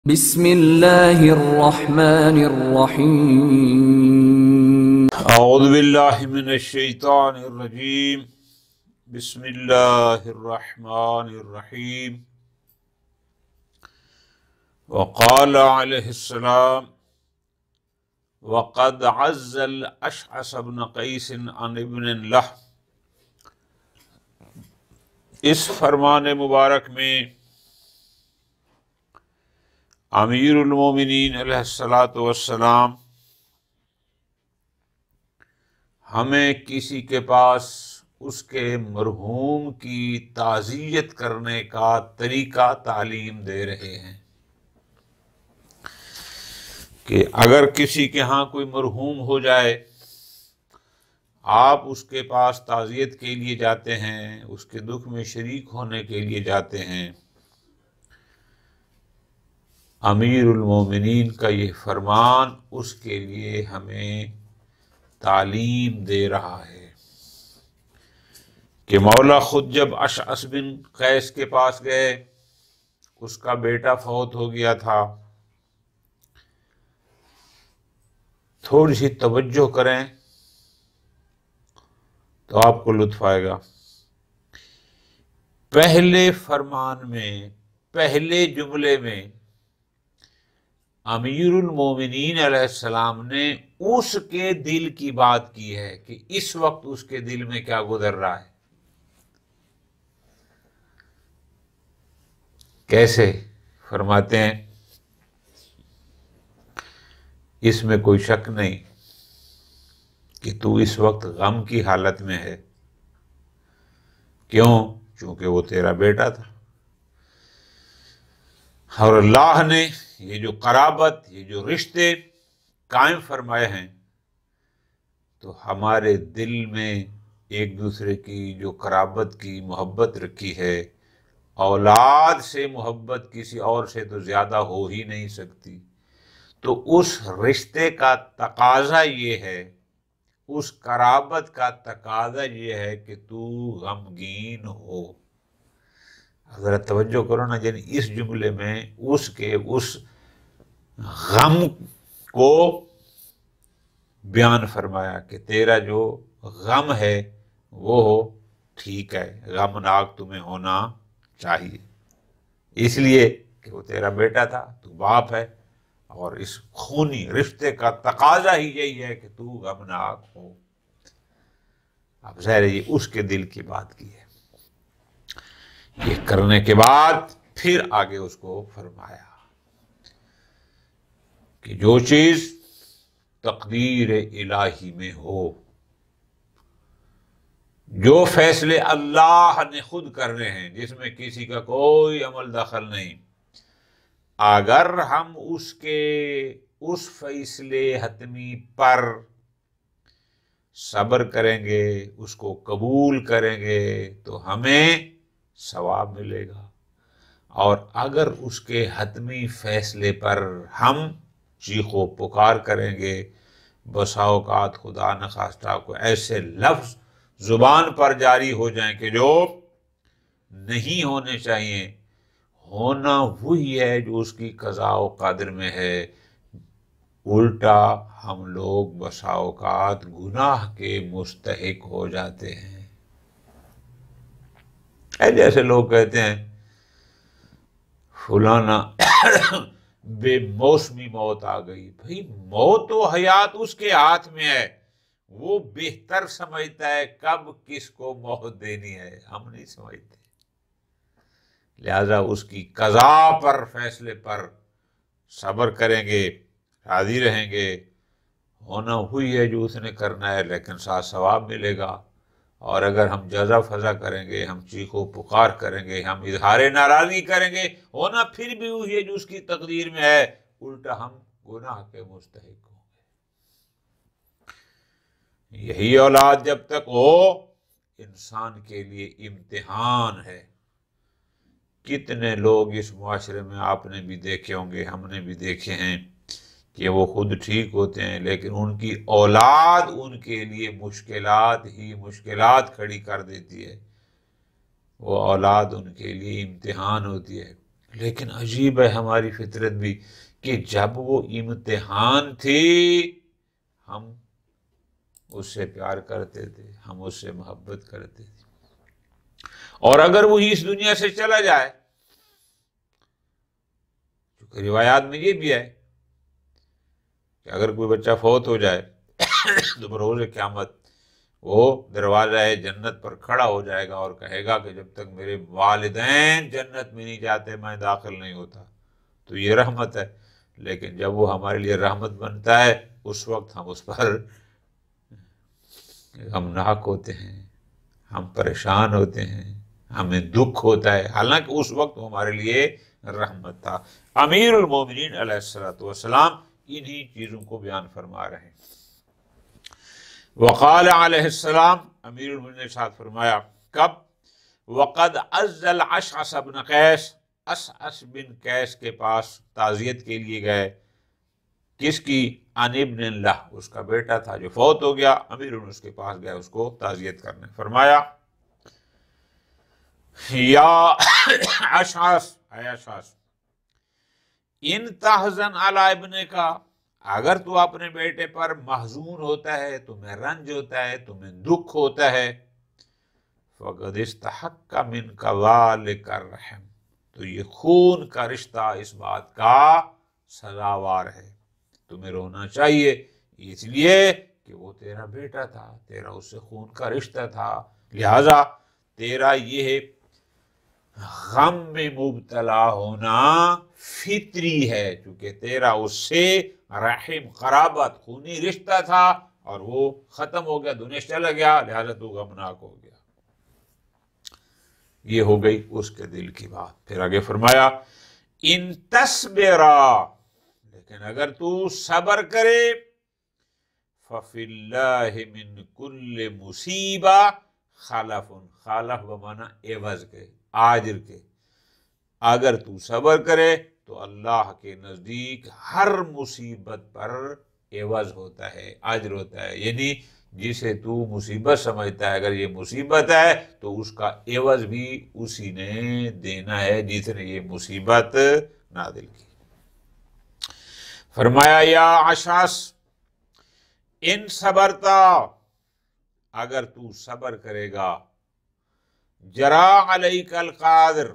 بسم اللہ الرحمن الرحیم اعوذ باللہ من الشیطان الرجیم بسم اللہ الرحمن الرحیم وقال علیہ السلام وقد عز الاشعث بن قیس عن ابن لہ۔ اس فرمان مبارک میں امیر المومنین علیہ الصلاۃ والسلام ہمیں کسی کے پاس اس کے مرحوم کی تعزیت کرنے کا طریقہ تعلیم دے رہے ہیں کہ اگر کسی کے ہاں کوئی مرحوم ہو جائے، آپ اس کے پاس تعزیت کے لیے جاتے ہیں، اس کے دکھ میں شریک ہونے کے لیے جاتے ہیں۔ امیر المومنین کا یہ فرمان اس کے لیے ہمیں تعلیم دے رہا ہے کہ مولا خود جب اشعث بن قیس کے پاس گئے، اس کا بیٹا فوت ہو گیا تھا۔ تھوڑی سی توجہ کریں تو آپ کو لطف آئے گا۔ پہلے فرمان میں، پہلے جملے میں امیر المومنین علیہ السلام نے اس کے دل کی بات کی ہے کہ اس وقت اس کے دل میں کیا گزر رہا ہے۔ کیسے فرماتے ہیں؟ اس میں کوئی شک نہیں کہ تو اس وقت غم کی حالت میں ہے۔ کیوں؟ چونکہ وہ تیرا بیٹا تھا، اور اللہ نے یہ جو قرابت، یہ جو رشتے قائم فرمائے ہیں، تو ہمارے دل میں ایک دوسرے کی جو قرابت کی محبت رکھی ہے، اولاد سے محبت کسی اور سے تو زیادہ ہو ہی نہیں سکتی۔ تو اس رشتے کا تقاضا یہ ہے، اس قرابت کا تقاضا یہ ہے کہ تو غمگین ہو۔ ذرا توجہ کرو نا، یعنی اس جملے میں اس کے اس غم کو بیان فرمایا کہ تیرا جو غم ہے وہ ٹھیک ہے، غمناک تمہیں ہونا چاہیے، اس لیے کہ وہ تیرا بیٹا تھا، تو باپ ہے، اور اس خونی رشتے کا تقاضا ہی یہی ہے کہ تو غمناک ہو۔ اب ظاہر ہے یہ اس کے دل کی بات کی ہے۔ یہ کرنے کے بعد پھر آگے اس کو فرمایا کہ جو چیز تقدیر الہی میں ہو، جو فیصلے اللہ نے خود کرنے ہیں، جس میں کسی کا کوئی عمل دخل نہیں، اگر ہم اس فیصلے حتمی پر صبر کریں گے، اس کو قبول کریں گے، تو ہمیں ثواب ملے گا، اور اگر اس کے حتمی فیصلے پر ہم چیخ و پکار کریں گے، بسا اوقات خدا نخواستہ کو ایسے لفظ زبان پر جاری ہو جائیں کہ جو نہیں ہونے چاہیے، ہونا وہی ہے جو اس کی قضاء و قدر میں ہے، الٹا ہم لوگ بسا اوقات گناہ کے مستحق ہو جاتے ہیں۔ جیسے لوگ کہتے ہیں فلانا بے موسمی موت آ گئی۔ بھئی موت و حیات اس کے ہاتھ میں ہے، وہ بہتر سمجھتا ہے کب کس کو موت دینی ہے، ہم نہیں سمجھتے۔ لہذا اس کی قضاء پر، فیصلے پر صبر کریں گے، راضی رہیں گے، ہونا ہوئی ہے جو اس نے کرنا ہے، لیکن ساتھ ثواب ملے گا۔ اور اگر ہم جزا فضا کریں گے، ہم چیخ و پکار کریں گے، ہم اظہار ناراضگی کریں گے، ہونا پھر بھی وہی ہے جو اس کی تقدیر میں ہے، الٹا ہم گناہ کے مستحق ہوں گے۔ یہی اولاد جب تک ہو، انسان کے لیے امتحان ہے۔ کتنے لوگ اس معاشرے میں آپ نے بھی دیکھے ہوں گے، ہم نے بھی دیکھے ہیں کہ وہ خود ٹھیک ہوتے ہیں، لیکن ان کی اولاد ان کے لیے مشکلات ہی مشکلات کھڑی کر دیتی ہے۔ وہ اولاد ان کے لیے امتحان ہوتی ہے۔ لیکن عجیب ہے ہماری فطرت بھی کہ جب وہ امتحان تھی ہم اس سے پیار کرتے تھے، ہم اس سے محبت کرتے تھے، اور اگر وہی اس دنیا سے چلا جائے، کیونکہ روایات میں یہ بھی ہے کہ اگر کوئی بچہ فوت ہو جائے تو بروز قیامت وہ دروازہ جنت پر کھڑا ہو جائے گا اور کہے گا کہ جب تک میرے والدین جنت میں نہیں جاتے میں داخل نہیں ہوتا۔ تو یہ رحمت ہے، لیکن جب وہ ہمارے لیے رحمت بنتا ہے اس وقت ہم اس پر غمناک ہوتے ہیں، ہم پریشان ہوتے ہیں، ہمیں دکھ ہوتا ہے، حالانکہ اس وقت وہ ہمارے لیے رحمت تھا۔ امیر المومنین علیہ الصلوۃ والسلام انہی چیزوں کو بیان فرما رہے ہیں۔ وقال علیہ السلام، امیر المومنین نے ساتھ فرمایا کب؟ وقد عزل اشعث بن قیس، اشعث بن قیس کے پاس تعزیت کے لیے گئے، کس کی؟ عن ابن اللہ، اس کا بیٹا تھا جو فوت ہو گیا، امیر اس کے پاس گئے اس کو تعزیت کرنے، فرمایا یا اشعث، اے اشعث، ان تحزن علی ابنک، اگر تو اپنے بیٹے پر محزون ہوتا ہے، تمہیں رنج ہوتا ہے، تمہیں دکھ ہوتا ہے، فقد استحق منک ذلک الرحم، تو یہ خون کا رشتہ اس بات کا سزاوار ہے، تمہیں رونا چاہیے، اس لیے کہ وہ تیرا بیٹا تھا، تیرا اس سے خون کا رشتہ تھا، لہذا تیرا یہ غم میں مبتلا ہونا فطری ہے، چونکہ تیرا اس سے رحم قرابت خونی رشتہ تھا اور وہ ختم ہو گیا، دنیا سے چلا گیا، لہذا تو غمناک ہو گیا۔ یہ ہو گئی اس کے دل کی بات۔ پھر آگے فرمایا ان تصبرا، لیکن اگر تو صبر کرے، ففی اللہ من کل مصیبہ خلف، خلف بمعنی عوض کے، آجر کے، اگر تو صبر کرے تو اللہ کے نزدیک ہر مصیبت پر عوض ہوتا ہے، اجر ہوتا ہے، یعنی جسے تو مصیبت سمجھتا ہے اگر یہ مصیبت ہے تو اس کا عوض بھی اسی نے دینا ہے جس نے یہ مصیبت نازل کی۔ فرمایا یا اشعث ان صبرتا، اگر تو صبر کرے گا، جرا علیک القادر،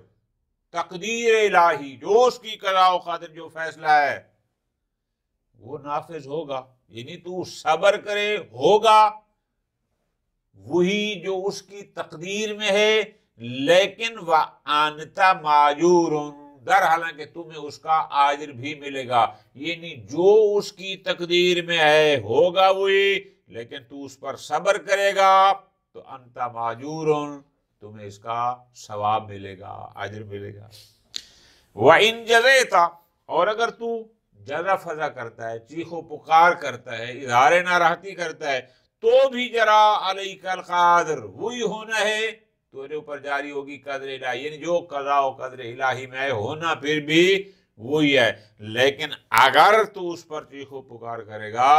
تقدیر الہی، جو اس کی قضاء و قدر، جو فیصلہ ہے وہ نافذ ہوگا، یعنی تو صبر کرے ہوگا وہی جو اس کی تقدیر میں ہے، لیکن وَأَنْتَ مَاجُورٌ، در حالانکہ تمہیں اس کا آجر بھی ملے گا، یعنی جو اس کی تقدیر میں ہے ہوگا وہی، لیکن تو اس پر صبر کرے گا تو انت ماجور، تمہیں اس کا ثواب ملے گا، اجر ملے گا۔ وَإِن جَزَيْتَ، اور اگر تو جزا فضا کرتا ہے، چیخ و پکار کرتا ہے، اظہار ناراحتی کرتا ہے، تو بھی جرا علیک القادر، وہی ہونا ہے تیرے اوپر جاری ہوگی قدر الہی، یعنی جو قضاء و قدر الہی میں ہے ہونا پھر بھی وہی ہے، لیکن اگر تو اس پر چیخ و پکار کرے گا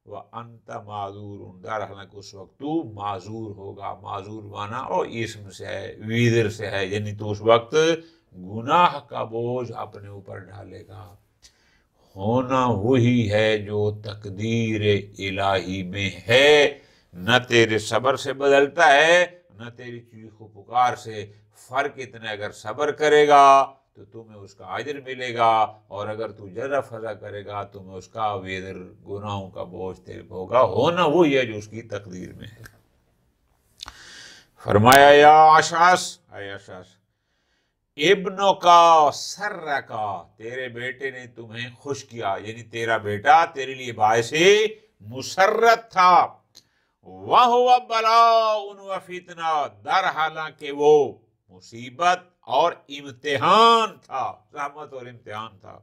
وَأَنْتَ مَعْذُورٌ، در حالانکہ اس وقت تو معذور ہوگا، معذور مانا اور اسم سے ہے، ویذر سے ہے، یعنی تو اس وقت گناہ کا بوجھ اپنے اوپر ڈالے گا۔ ہونا وہی ہے جو تقدیر الہی میں ہے، نہ تیرے صبر سے بدلتا ہے نہ تیری چیخ و پکار سے، فرق اتنا ہے اگر صبر کرے گا تو تمہیں اس کا اجر ملے گا، اور اگر تو جزا فضا کرے گا تمہیں اس کا وزر، گناہوں کا بوجھ تیرے پہ ہوگا، ہونا وہی ہے جو اس کی تقدیر میں ہے۔ فرمایا یا اشعث، اے اشعث، ابنوں کا سر کا، تیرے بیٹے نے تمہیں خوش کیا، یعنی تیرا بیٹا تیرے لیے باعث مسرت تھا، وَهُوَ بَلَاءٌ وَفِتْنَةٌ، در حالانکہ وہ مصیبت اور امتحان تھا، رحمت اور امتحان تھا،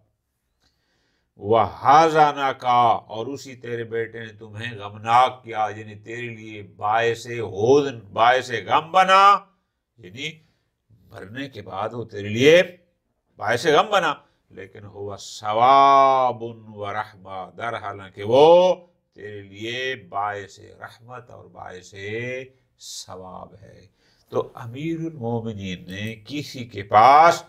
وَحَزَنَكَ، اور اسی تیرے بیٹے نے تمہیں غمناک کیا، یعنی تیرے لیے باعث حزن، باعث غم بنا، یعنی مرنے کے بعد وہ تیرے لیے باعث غم بنا، لیکن ہوا ثواب و رحمہ، در حالانکہ وہ تیرے لیے باعث رحمت اور باعث ثواب ہے۔ تو امیر المومنین نے کسی کے پاس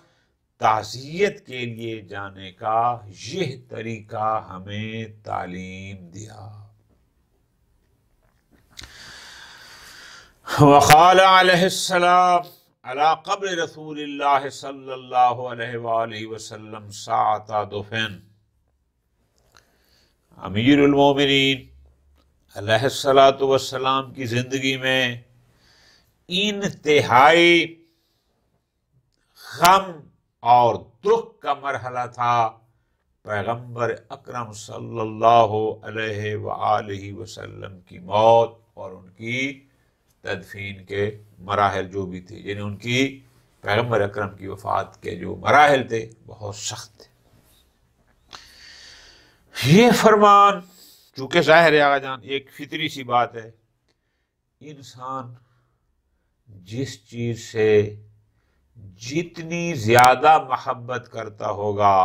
تعزیت کے لیے جانے کا یہ طریقہ ہمیں تعلیم دیا۔ وقال علیہ السلام علی قبر رسول اللہ صلی اللہ علیہ وآلہ وسلم ساعة دفن۔ امیر المومنین علیہ الصلاۃ والسلام کی زندگی میں انتہائی غم اور دکھ کا مرحلہ تھا۔ پیغمبر اکرم صلی اللہ علیہ وآلہ وسلم کی موت اور ان کی تدفین کے مراحل جو بھی تھے، یعنی ان کی پیغمبر اکرم کی وفات کے جو مراحل تھے بہت سخت تھے۔ یہ فرمان چونکہ ظاہر ہے آقا جان ایک فطری سی بات ہے، انسان جس چیز سے جتنی زیادہ محبت کرتا ہوگا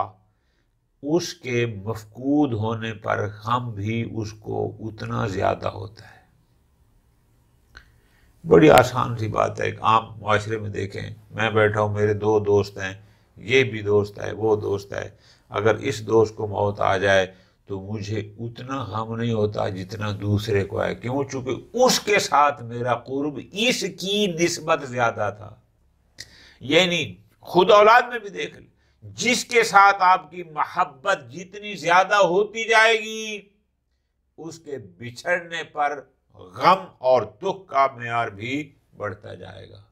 اس کے مفقود ہونے پر غم بھی اس کو اتنا زیادہ ہوتا ہے۔ بڑی آسان سی بات ہے، ایک عام معاشرے میں دیکھیں، میں بیٹھا ہوں، میرے دو دوست ہیں، یہ بھی دوست ہے وہ دوست ہے، اگر اس دوست کو موت آ جائے تو مجھے اتنا غم نہیں ہوتا جتنا دوسرے کو ہے، کیوں؟ چونکہ اس کے ساتھ میرا قرب اس کی نسبت زیادہ تھا۔ یعنی خود اولاد میں بھی دیکھ لیں، جس کے ساتھ آپ کی محبت جتنی زیادہ ہوتی جائے گی اس کے بچھڑنے پر غم اور دکھ کا معیار بھی بڑھتا جائے گا۔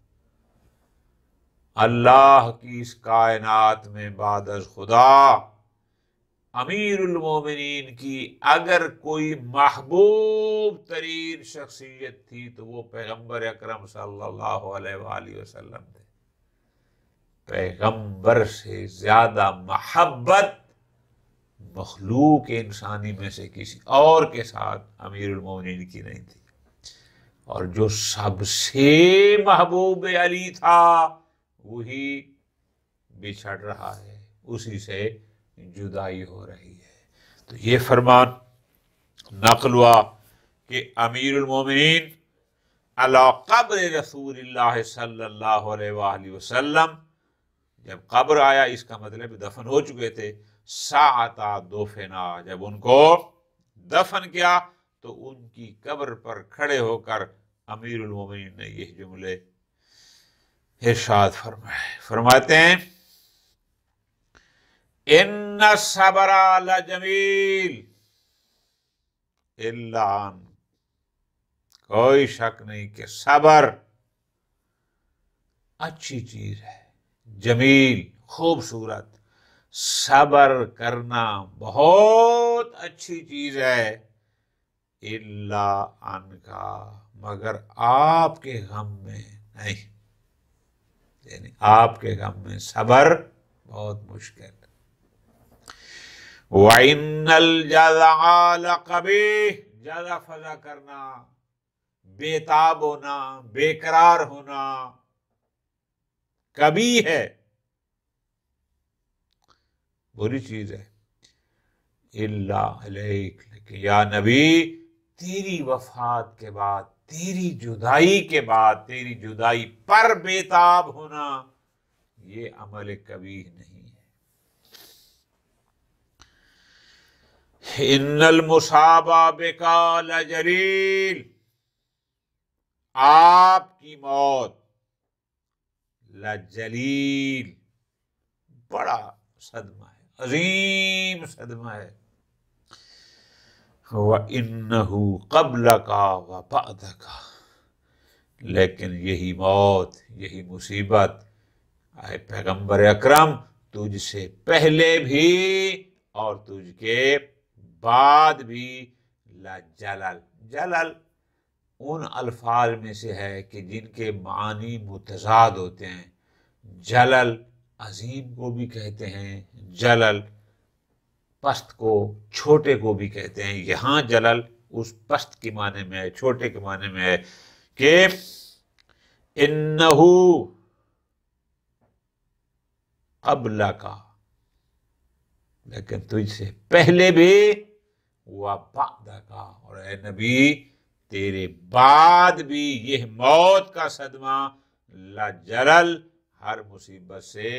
اللہ کی اس کائنات میں بعد از خدا امیر المومنین کی اگر کوئی محبوب ترین شخصیت تھی تو وہ پیغمبر اکرم صلی اللہ علیہ وآلہ وسلم تھے۔ پیغمبر سے زیادہ محبت مخلوق انسانی میں سے کسی اور کے ساتھ امیر المومنین کی نہیں تھی، اور جو سب سے محبوب علی تھا وہی بچھڑ رہا ہے، اسی سے جدائی ہو رہی ہے۔ تو یہ فرمان نقل ہوا کہ امیر المومنین علی قبر رسول اللہ صلی اللہ علیہ وآلہ وسلم، جب قبر آیا اس کا مطلب دفن ہو چکے تھے، ساعتا دفنا، جب ان کو دفن کیا تو ان کی قبر پر کھڑے ہو کر امیر المومنین نے یہ جملے ارشاد فرمائے۔ فرماتے ہیں ان الصبر لجمیل الا ان، کوئی شک نہیں کہ صبر اچھی چیز ہے، جمیل خوبصورت، صبر کرنا بہت اچھی چیز ہے، الا ان کا، مگر آپ کے غم میں نہیں، یعنی آپ کے غم میں صبر بہت مشکل۔ وَإِنَّ الْجَزَعَ لَقَبِيحٌ، جزع فضع کرنا، بے تاب ہونا، بے قرار ہونا کبھی ہے، بری چیز ہے۔ اللہ علیک، لیکن یا نبی تیری وفات کے بعد، تیری جدائی کے بعد، تیری جدائی پر بے تاب ہونا یہ عمل کبیح نہیں ہے۔ ان المصاب بکا لجلیل، آپ کی موت لجلیل، بڑا صدمہ ہے، عظیم صدمہ ہے۔ وَإِنَّهُ قَبْلَكَ وَبَعْدَكَ، لیکن یہی موت، یہی مصیبت اے پیغمبر اکرم تجھ سے پہلے بھی اور تجھ کے بعد بھی لجلل، جلل ان الفاظ میں سے ہے کہ جن کے معنی متضاد ہوتے ہیں۔ جلل عظیم کو بھی کہتے ہیں، جلل پست کو، چھوٹے کو بھی کہتے ہیں۔ یہاں جلل اس پست کے معنی میں ہے، چھوٹے کے معنی میں ہے کہ انہو قبلک، لیکن تجھ سے پہلے بھی، وبعدک، اور اے نبی تیرے بعد بھی یہ موت کا صدمہ لجلل، ہر مصیبت سے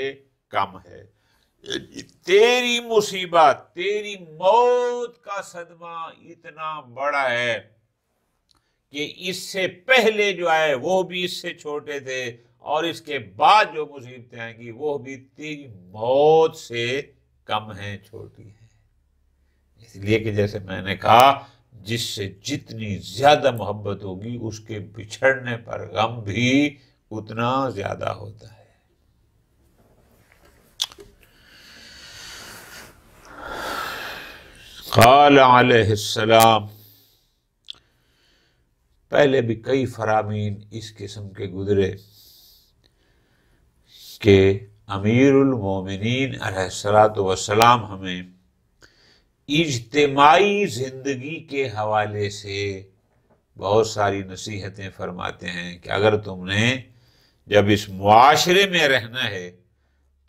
کم ہے. تیری مصیبت، تیری موت کا صدمہ اتنا بڑا ہے کہ اس سے پہلے جو آئے وہ بھی اس سے چھوٹے تھے، اور اس کے بعد جو مصیبتیں آئیں گی وہ بھی تیری موت سے کم ہیں، چھوٹی ہیں. اس لیے کہ جیسے میں نے کہا، جس سے جتنی زیادہ محبت ہوگی اس کے بچھڑنے پر غم بھی اتنا زیادہ ہوتا ہے. قال علیہ السلام، پہلے بھی کئی فرامین اس قسم کے گزرے کہ امیر المومنین علیہ السلام ہمیں اجتماعی زندگی کے حوالے سے بہت ساری نصیحتیں فرماتے ہیں کہ اگر تم نے جب اس معاشرے میں رہنا ہے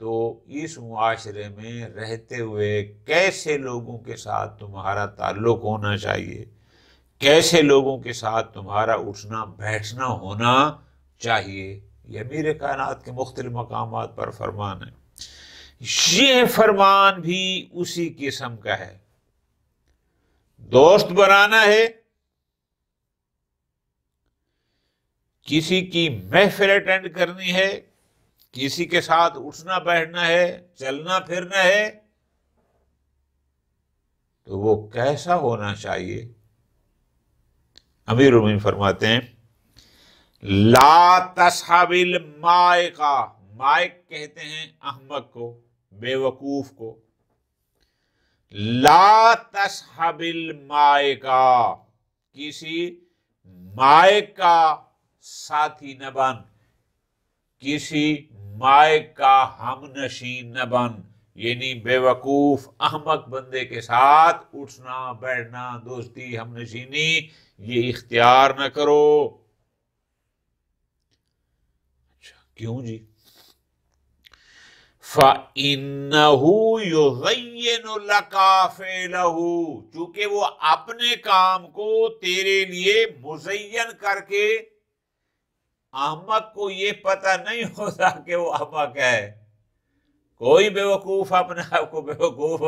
تو اس معاشرے میں رہتے ہوئے کیسے لوگوں کے ساتھ تمہارا تعلق ہونا چاہیے، کیسے لوگوں کے ساتھ تمہارا اٹھنا بیٹھنا ہونا چاہیے. یہ امیر کائنات کے مختلف مقامات پر فرمان ہے. یہ فرمان بھی اسی قسم کا ہے. دوست بنانا ہے، کسی کی محفل اٹینڈ کرنی ہے، کسی کے ساتھ اٹھنا بیٹھنا ہے، چلنا پھرنا ہے، تو وہ کیسا ہونا چاہیے؟ امیر المومنین فرماتے ہیں، لا تصحب المائق، مائق کہتے ہیں احمق کو، بے وقوف کو. لا تصحب المائق، کسی مائق کا ساتھی نہ بن، کسی مائق کا ہم نشین نہ بن. یعنی بے وقوف احمق بندے کے ساتھ اٹھنا بیٹھنا، دوستی، ہم نشینی یہ اختیار نہ کرو. اچھا کیوں جی؟ فَإِنَّهُ يُزَيِّنُ لَكَ فِعْلَهُ، چونکہ وہ اپنے کام کو تیرے لیے مزین کر کے، احمق کو یہ پتہ نہیں ہوتا کہ وہ احمق ہے. کوئی بے وقوف اپنے آپ کو بے وقوف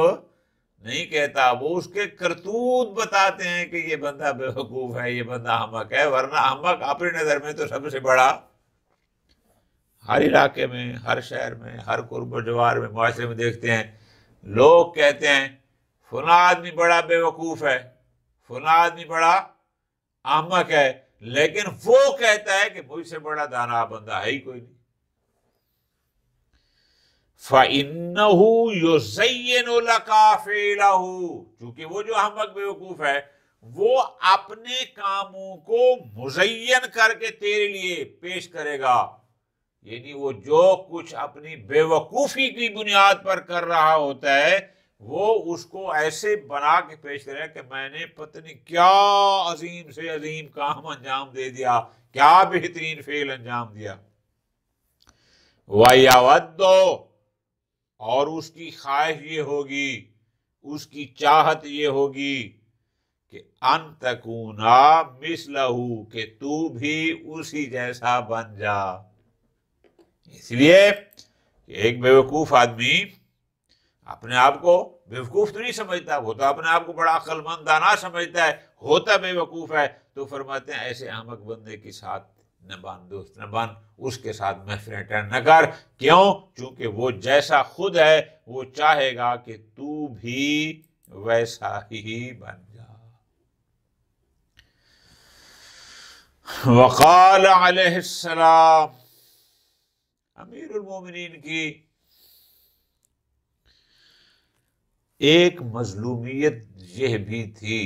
نہیں کہتا، وہ اس کے کرتوت بتاتے ہیں کہ یہ بندہ بے وقوف ہے، یہ بندہ احمق ہے. ورنہ احمق اپنی نظر میں تو سب سے بڑا، ہر علاقے میں، ہر شہر میں، ہر قرب و جوار میں، معاشرے میں دیکھتے ہیں لوگ کہتے ہیں فلاں آدمی بڑا بے وقوف ہے، فلاں آدمی بڑا احمق ہے، لیکن وہ کہتا ہے کہ مجھ سے بڑا دانا بندہ ہے ہی کوئی نہیں. فَإِنَّهُ يُزَيِّنُ لَكَ فِعْلَهُ، چونکہ وہ جو احمق بے وقوف ہے وہ اپنے کاموں کو مزین کر کے تیرے لیے پیش کرے گا. یعنی وہ جو کچھ اپنی بے وقوفی کی بنیاد پر کر رہا ہوتا ہے وہ اس کو ایسے بنا کے پیش کرے کہ میں نے پتہ نہیں کیا عظیم سے عظیم کام انجام دے دیا، کیا بہترین فعل انجام دیا. وَيَوَدُّ، اور اس کی خواہش یہ ہوگی، اس کی چاہت یہ ہوگی کہ ان تکونا مثلہ، کہ تو بھی اسی جیسا بن جا. اس لیے کہ ایک بے وقوف آدمی اپنے آپ کو بے وقوف تو نہیں سمجھتا، وہ تو اپنے آپ کو بڑا عقل مند دانا سمجھتا ہے، ہوتا بے وقوف ہے. تو فرماتے ہیں ایسے احمق بندے کے ساتھ نہ بن، دوست نہ بن، اس کے ساتھ محفل اٹینڈ نہ کر. کیوں؟ چونکہ وہ جیسا خود ہے وہ چاہے گا کہ تو بھی ویسا ہی بن جا. وقال علیہ السلام، امیر المومنین کی ایک مظلومیت یہ بھی تھی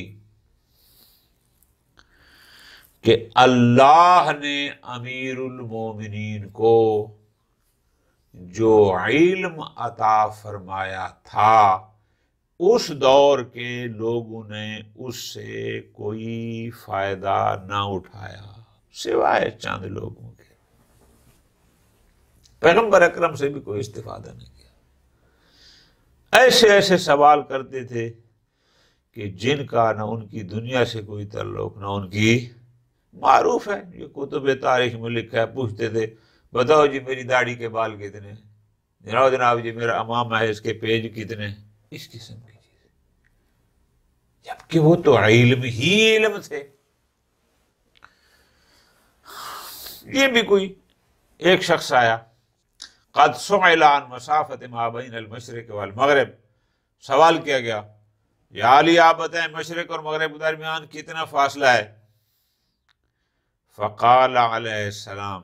کہ اللہ نے امیر المومنین کو جو علم عطا فرمایا تھا اس دور کے لوگوں نے اس سے کوئی فائدہ نہ اٹھایا سوائے چند لوگوں کے. پیغمبر اکرم سے بھی کوئی استفادہ نہیں کیا. ایسے ایسے سوال کرتے تھے کہ جن کا نہ ان کی دنیا سے کوئی تعلق نہ ان کی، معروف ہے یہ کتب تاریخ میں لکھا ہے، پوچھتے تھے بتاؤ جی میری داڑھی کے بال کتنے ہیں، جناب جی میرا امام ہے، اس کے پیج کتنے، اس قسم کی چیز، جبکہ وہ تو علم ہی علم تھے۔ یہ بھی کوئی ایک شخص آیا، قد سئل عن مسافت ما بین المشرق والمغرب، سوال کیا گیا، یا علی آپ بتائیں مشرق اور مغرب کے درمیان کتنا فاصلہ ہے؟ فقال علیہ السلام،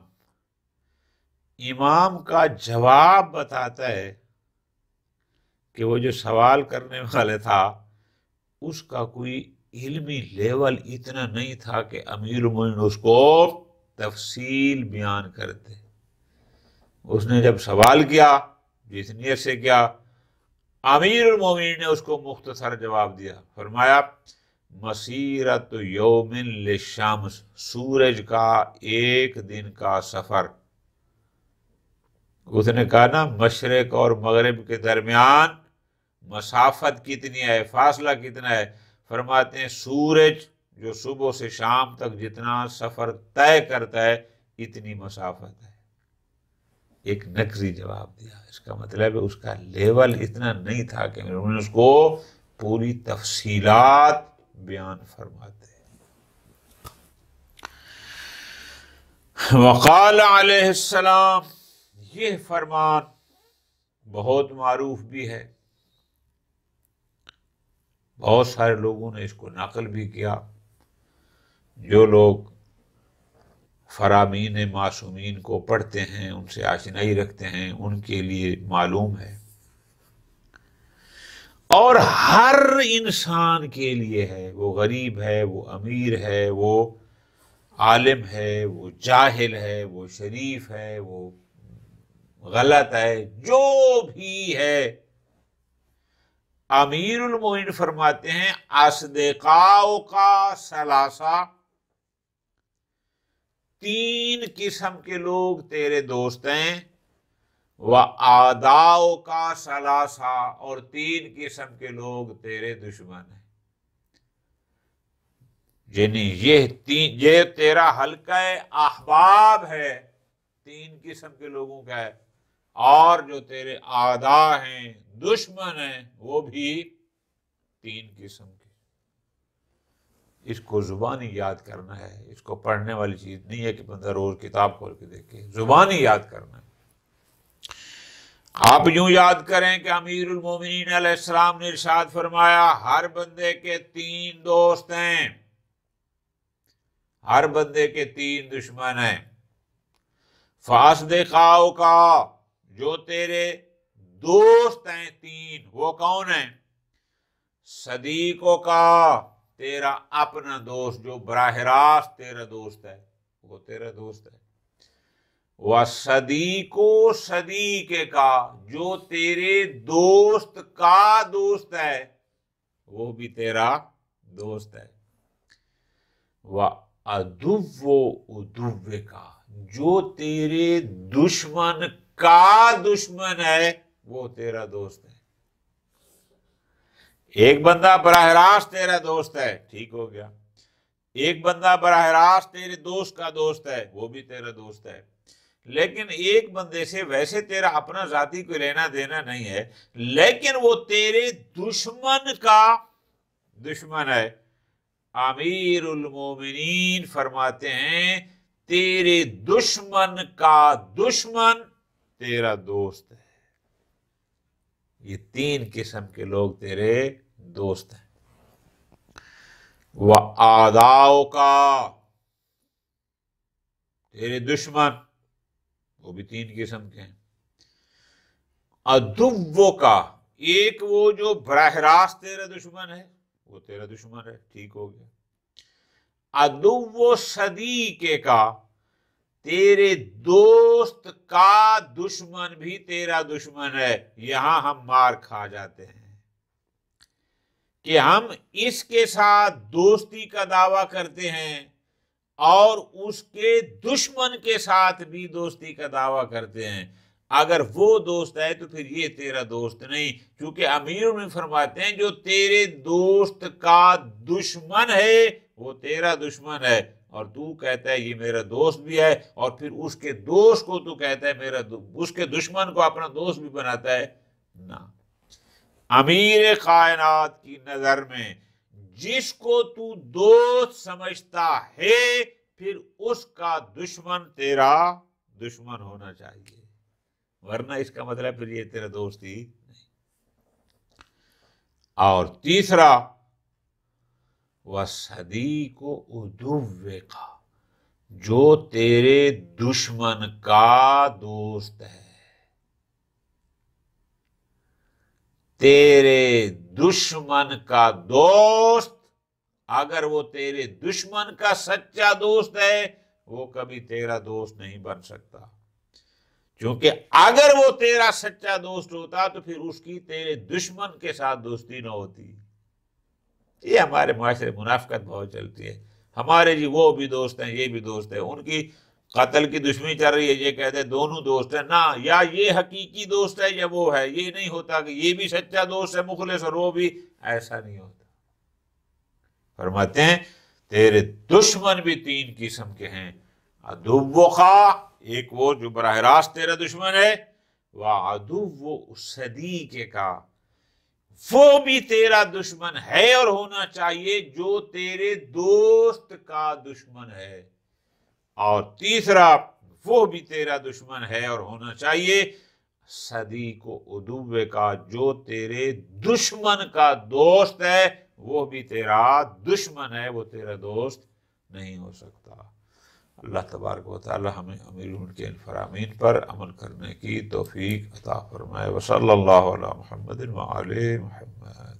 امام کا جواب بتاتا ہے کہ وہ جو سوال کرنے والے تھا اس کا کوئی علمی لیول اتنا نہیں تھا کہ امیر المومنین اس کو تفصیل بیان کرتے۔ اس نے جب سوال کیا جس نیت سے کیا، امیر المومنین نے اس کو مختصر جواب دیا، فرمایا مسیرت یوم للشمس، سورج کا ایک دن کا سفر۔ اس نے کہا نا مشرق اور مغرب کے درمیان مسافت کتنی ہے، فاصلہ کتنا ہے؟ فرماتے ہیں سورج جو صبح سے شام تک جتنا سفر طے کرتا ہے اتنی مسافت ہے۔ ایک نقضی جواب دیا، اس کا مطلب ہے اس کا لیول اتنا نہیں تھا کہ انہوں نے اس کو پوری تفصیلات بیان فرماتے۔ وقال علیہ السلام، یہ فرمان بہت معروف بھی ہے، بہت سارے لوگوں نے اس کو نقل بھی کیا، جو لوگ فرامین معصومین کو پڑھتے ہیں، ان سے آشنائی رکھتے ہیں، ان کے لیے معلوم ہے، اور ہر انسان کے لیے ہے، وہ غریب ہے، وہ امیر ہے، وہ عالم ہے، وہ جاہل ہے، وہ شریف ہے، وہ غلط ہے، جو بھی ہے۔ امیر المومنین فرماتے ہیں اصدقاؤ کا ثلاثہ، تین قسم کے لوگ تیرے دوست ہیں، وَأَعْدَاؤُ کا ثلاثہ، اور تین قسم کے لوگ تیرے دشمن ہیں۔ یعنی یہ تیرا حلقہ احباب ہے، تین قسم کے لوگوں کا ہے، اور جو تیرے اعداء ہیں، دشمن ہیں، وہ بھی تین قسم کے۔ اس کو زبانی یاد کرنا ہے، اس کو پڑھنے والی چیز نہیں ہے کہ بندہ روز کتاب کھول کے دیکھے، زبانی یاد کرنا ہے۔ آپ یوں یاد کریں کہ امیر المومنین علیہ السلام نے ارشاد فرمایا ہر بندے کے تین دوست ہیں، ہر بندے کے تین دشمن ہیں۔ فاصدقاؤ کا، جو تیرے دوست ہیں تین، وہ کون ہیں؟ صدیقوں کا، تیرا اپنا دوست جو براہ راست تیرا دوست ہے، وہ تیرا دوست ہے۔ وَصَدِيقُ صدیقے کا، جو تیرے دوست کا دوست ہے وہ بھی تیرا دوست ہے۔ وَعَدُوُّ عَدُوِّ کا، جو تیرے دشمن کا دشمن ہے وہ تیرا دوست ہے۔ ایک بندہ براہ راست تیرا دوست ہے، ٹھیک ہو گیا، ایک بندہ براہ راست تیرے دوست کا دوست ہے، وہ بھی تیرا دوست ہے، لیکن ایک بندے سے ویسے تیرا اپنا ذاتی کوئی لینا دینا نہیں ہے، لیکن وہ تیرے دشمن کا دشمن ہے۔ امیر المومنین فرماتے ہیں تیرے دشمن کا دشمن تیرا دوست ہے۔ یہ تین قسم کے لوگ تیرے دوست ہیں۔ وَأَعْدَاؤُ کا، تیرے دشمن وہ بھی تین قسم کے ہیں۔ عدو کا، ایک وہ جو براہ راست تیرا دشمن ہے وہ تیرا دشمن ہے، ٹھیک ہو گیا۔ عدو صدیقے کا، تیرے دوست کا دشمن بھی تیرا دشمن ہے۔ یہاں ہم مار کھا جاتے ہیں کہ ہم اس کے ساتھ دوستی کا دعویٰ کرتے ہیں اور اس کے دشمن کے ساتھ بھی دوستی کا دعویٰ کرتے ہیں۔ اگر وہ دوست ہے تو پھر یہ تیرا دوست نہیں، کیونکہ امیر میں فرماتے ہیں جو تیرے دوست کا دشمن ہے وہ تیرا دشمن ہے، اور تو کہتا ہے یہ میرا دوست بھی ہے، اور پھر اس کے دوست کو تو کہتا ہے اس کے دشمن کو اپنا دوست بھی بناتا ہے؟ نہ، امیر کائنات کی نظر میں جس کو تو دوست سمجھتا ہے پھر اس کا دشمن تیرا دشمن ہونا چاہیے، ورنہ اس کا مطلب پھر یہ تیرا دوست ہی نہیں۔ اور تیسرا، وَصَدِيقُ عُدُوِّكَ، جو تیرے دشمن کا دوست ہے، تیرے دشمن کا دوست، اگر وہ تیرے دشمن کا سچا دوست ہے وہ کبھی تیرا دوست نہیں بن سکتا، کیونکہ اگر وہ تیرا سچا دوست ہوتا تو پھر اس کی تیرے دشمن کے ساتھ دوستی نہ ہوتی۔ یہ ہمارے معاشرے منافقت بہت چلتی ہے، ہمارے جی وہ بھی دوست ہیں یہ بھی دوست ہیں، ان کی قتل کی دشمنی چل رہی ہے، یہ کہتے ہیں دونوں دوست ہیں، نہ، یا یہ حقیقی دوست ہے یا وہ ہے، یہ نہیں ہوتا کہ یہ بھی سچا دوست ہے مخلص اور وہ بھی، ایسا نہیں ہوتا۔ فرماتے ہیں تیرے دشمن بھی تین قسم کے ہیں، عدوّک، ایک وہ جو براہ راست تیرا دشمن ہے، وعدو صدیق کا، وہ بھی تیرا دشمن ہے اور ہونا چاہیے جو تیرے دوست کا دشمن ہے، اور تیسرا وہ بھی تیرا دشمن ہے اور ہونا چاہیے صدیق و عدو کا، جو تیرے دشمن کا دوست ہے وہ بھی تیرا دشمن ہے، وہ تیرا دوست نہیں ہو سکتا۔ اللہ تبارک و تعالی ہمیں امیر کے ان فرامین پر عمل کرنے کی توفیق عطا فرمائے۔ وصلی اللہ علی محمد وآلہ محمد۔